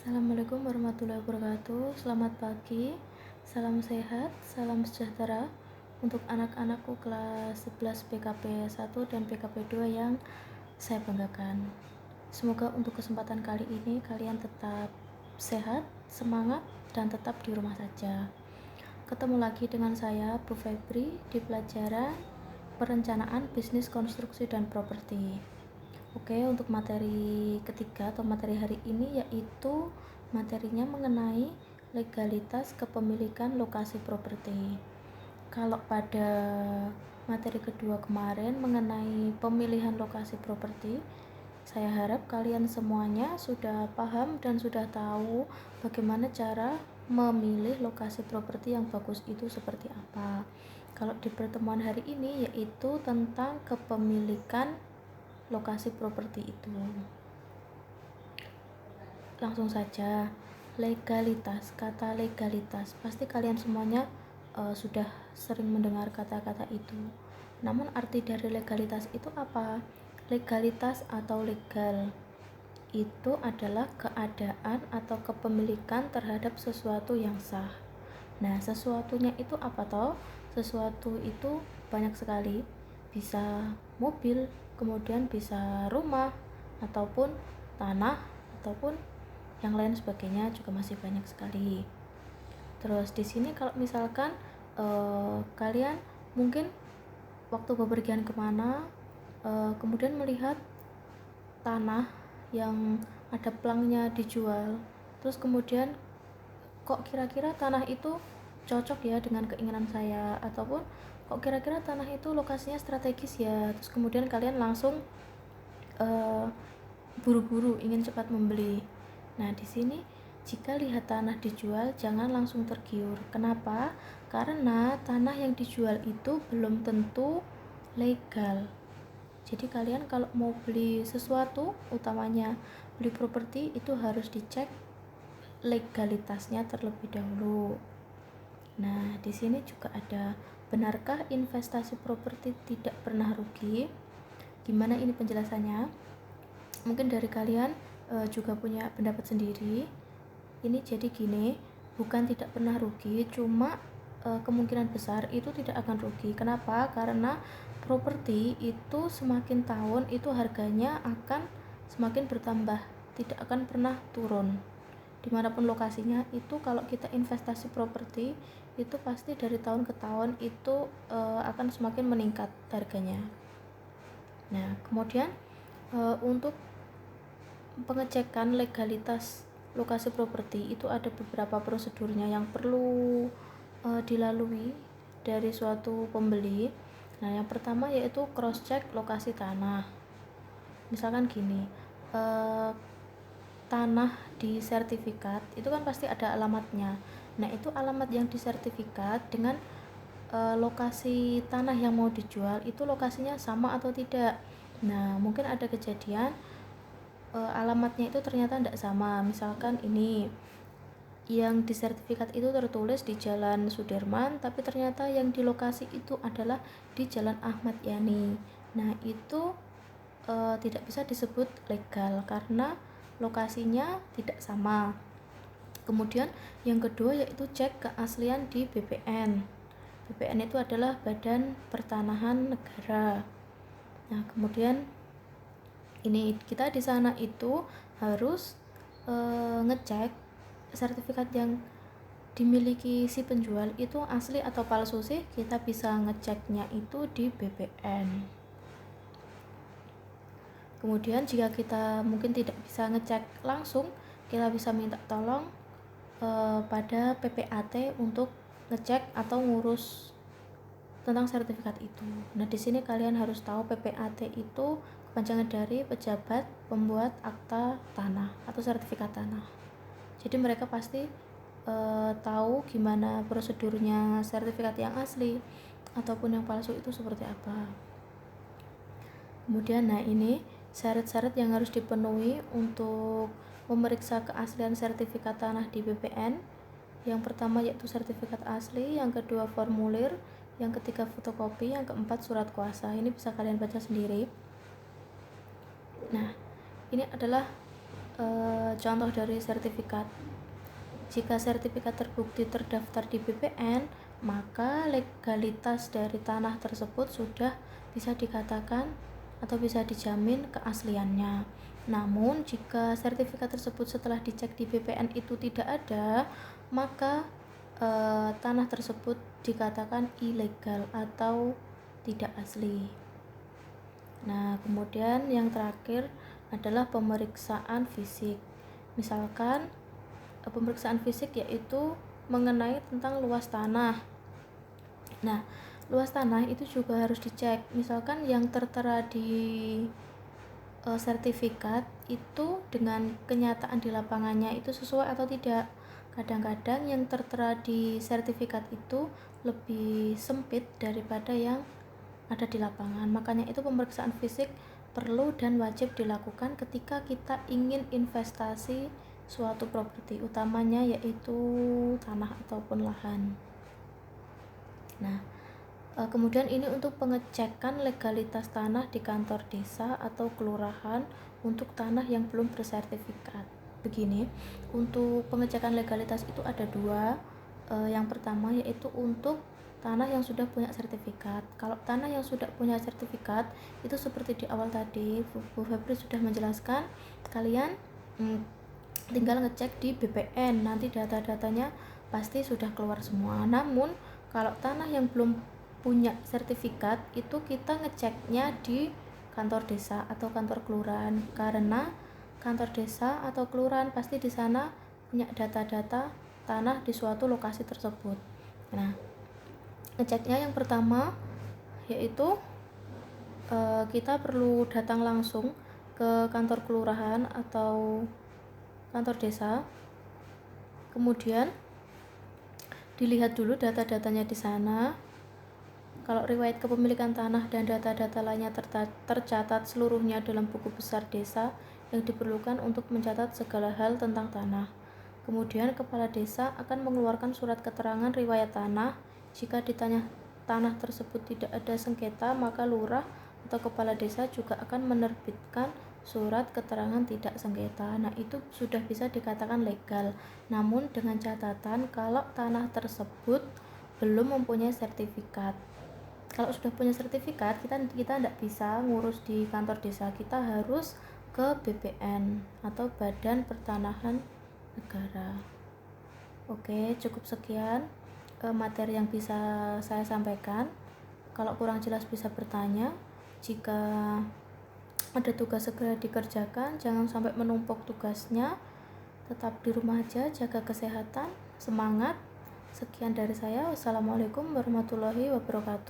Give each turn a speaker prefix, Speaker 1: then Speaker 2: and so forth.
Speaker 1: Assalamualaikum warahmatullahi wabarakatuh. Selamat pagi, salam sehat, salam sejahtera untuk anak-anakku kelas 11 PKP 1 dan PKP 2 yang saya banggakan. Semoga untuk kesempatan kali ini kalian tetap sehat, semangat, dan tetap di rumah saja. Ketemu lagi dengan saya, Bu Febri, di pelajaran Perencanaan Bisnis Konstruksi dan Properti. Oke, untuk materi ketiga atau materi hari ini yaitu materinya mengenai legalitas kepemilikan lokasi properti. Kalau pada materi kedua kemarin mengenai pemilihan lokasi properti, saya harap kalian semuanya sudah paham dan sudah tahu bagaimana cara memilih lokasi properti yang bagus itu seperti apa. Kalau di pertemuan hari ini yaitu tentang kepemilikan lokasi properti itu. Langsung saja, legalitas. Kata legalitas, pasti kalian semuanya sudah sering mendengar kata-kata itu. Namun arti dari legalitas itu apa? Legalitas atau legal itu adalah keadaan atau kepemilikan terhadap sesuatu yang sah. Nah, sesuatunya itu apa toh? Sesuatu itu banyak sekali. Bisa mobil, kemudian bisa rumah, ataupun tanah, ataupun yang lain sebagainya juga masih banyak sekali. Terus di sini kalau misalkan kalian mungkin waktu bepergian kemana, kemudian melihat tanah yang ada pelangnya dijual, terus kemudian kok kira-kira tanah itu cocok ya dengan keinginan saya, ataupun kok kira-kira tanah itu lokasinya strategis ya, terus kemudian kalian langsung buru-buru ingin cepat membeli. Nah, di sini jika lihat tanah dijual jangan langsung tergiur. Kenapa? Karena tanah yang dijual itu belum tentu legal. Jadi kalian kalau mau beli sesuatu, utamanya beli properti, itu harus dicek legalitasnya terlebih dahulu. Nah, di sini juga ada, benarkah investasi properti tidak pernah rugi? Gimana ini penjelasannya? Mungkin dari kalian juga punya pendapat sendiri. Ini jadi gini, bukan tidak pernah rugi, cuma kemungkinan besar itu tidak akan rugi. Kenapa? Karena properti itu semakin tahun itu harganya akan semakin bertambah, tidak akan pernah turun. Dimanapun lokasinya itu, kalau kita investasi properti itu pasti dari tahun ke tahun itu akan semakin meningkat harganya. Nah, kemudian untuk pengecekan legalitas lokasi properti itu ada beberapa prosedurnya yang perlu dilalui dari suatu pembeli. Nah, yang pertama yaitu cross check lokasi tanah. Misalkan gini, tanah di sertifikat itu kan pasti ada alamatnya. Nah, itu alamat yang di sertifikat dengan lokasi tanah yang mau dijual itu lokasinya sama atau tidak. Nah, mungkin ada kejadian alamatnya itu ternyata tidak sama. Misalkan ini yang di sertifikat itu tertulis di Jalan Sudirman, tapi ternyata yang di lokasi itu adalah di Jalan Ahmad Yani. Nah, itu tidak bisa disebut legal karena lokasinya tidak sama. Kemudian yang kedua yaitu cek keaslian di BPN. BPN itu adalah Badan Pertanahan Negara. Nah, kemudian ini kita di sana itu harus ngecek sertifikat yang dimiliki si penjual itu asli atau palsu sih. Kita bisa ngeceknya itu di BPN. Kemudian jika kita mungkin tidak bisa ngecek langsung, kita bisa minta tolong pada PPAT untuk ngecek atau ngurus tentang sertifikat itu. Nah, di sini kalian harus tahu PPAT itu kepanjangan dari Pejabat Pembuat Akta Tanah atau Sertifikat Tanah. Jadi mereka pasti tahu gimana prosedurnya sertifikat yang asli ataupun yang palsu itu seperti apa. Kemudian, nah ini syarat-syarat yang harus dipenuhi untuk memeriksa keaslian sertifikat tanah di BPN. Yang pertama yaitu sertifikat asli, yang kedua formulir, yang ketiga fotokopi, yang keempat surat kuasa. Ini bisa kalian baca sendiri. Nah, ini adalah contoh dari sertifikat. Jika sertifikat terbukti terdaftar di BPN, maka legalitas dari tanah tersebut sudah bisa dikatakan atau bisa dijamin keasliannya. Namun, jika sertifikat tersebut setelah dicek di BPN itu tidak ada, maka tanah tersebut dikatakan ilegal atau tidak asli. Nah, kemudian yang terakhir adalah pemeriksaan fisik. Misalkan pemeriksaan fisik yaitu mengenai tentang luas tanah. Nah, luas tanah itu juga harus dicek. Misalkan yang tertera di sertifikat itu dengan kenyataan di lapangannya itu sesuai atau tidak. Kadang-kadang yang tertera di sertifikat itu lebih sempit daripada yang ada di lapangan. Makanya itu pemeriksaan fisik perlu dan wajib dilakukan ketika kita ingin investasi suatu properti, utamanya yaitu tanah ataupun lahan. Nah, kemudian ini untuk pengecekan legalitas tanah di kantor desa atau kelurahan untuk tanah yang belum bersertifikat. Begini, untuk pengecekan legalitas itu ada dua. Yang pertama yaitu untuk tanah yang sudah punya sertifikat. Kalau tanah yang sudah punya sertifikat itu seperti di awal tadi Bu Febri sudah menjelaskan, kalian tinggal ngecek di BPN, nanti data-datanya pasti sudah keluar semua. Namun kalau tanah yang belum punya sertifikat itu kita ngeceknya di kantor desa atau kantor kelurahan, karena kantor desa atau kelurahan pasti di sana punya data-data tanah di suatu lokasi tersebut. Nah, ngeceknya yang pertama yaitu kita perlu datang langsung ke kantor kelurahan atau kantor desa, kemudian dilihat dulu data-datanya di sana. Kalau riwayat kepemilikan tanah dan data-data lainnya tercatat seluruhnya dalam buku besar desa yang diperlukan untuk mencatat segala hal tentang tanah. Kemudian kepala desa akan mengeluarkan surat keterangan riwayat tanah. Jika di tanah tersebut tidak ada sengketa, maka lurah atau kepala desa juga akan menerbitkan surat keterangan tidak sengketa. Nah, itu sudah bisa dikatakan legal. Namun dengan catatan kalau tanah tersebut belum mempunyai sertifikat. Kalau sudah punya sertifikat, kita tidak bisa ngurus di kantor desa, kita harus ke BPN atau Badan Pertanahan Negara. Oke, cukup sekian materi yang bisa saya sampaikan. Kalau kurang jelas bisa bertanya. Jika ada tugas segera dikerjakan, jangan sampai menumpuk tugasnya. Tetap di rumah aja, jaga kesehatan, semangat. Sekian dari saya. Wassalamualaikum warahmatullahi wabarakatuh.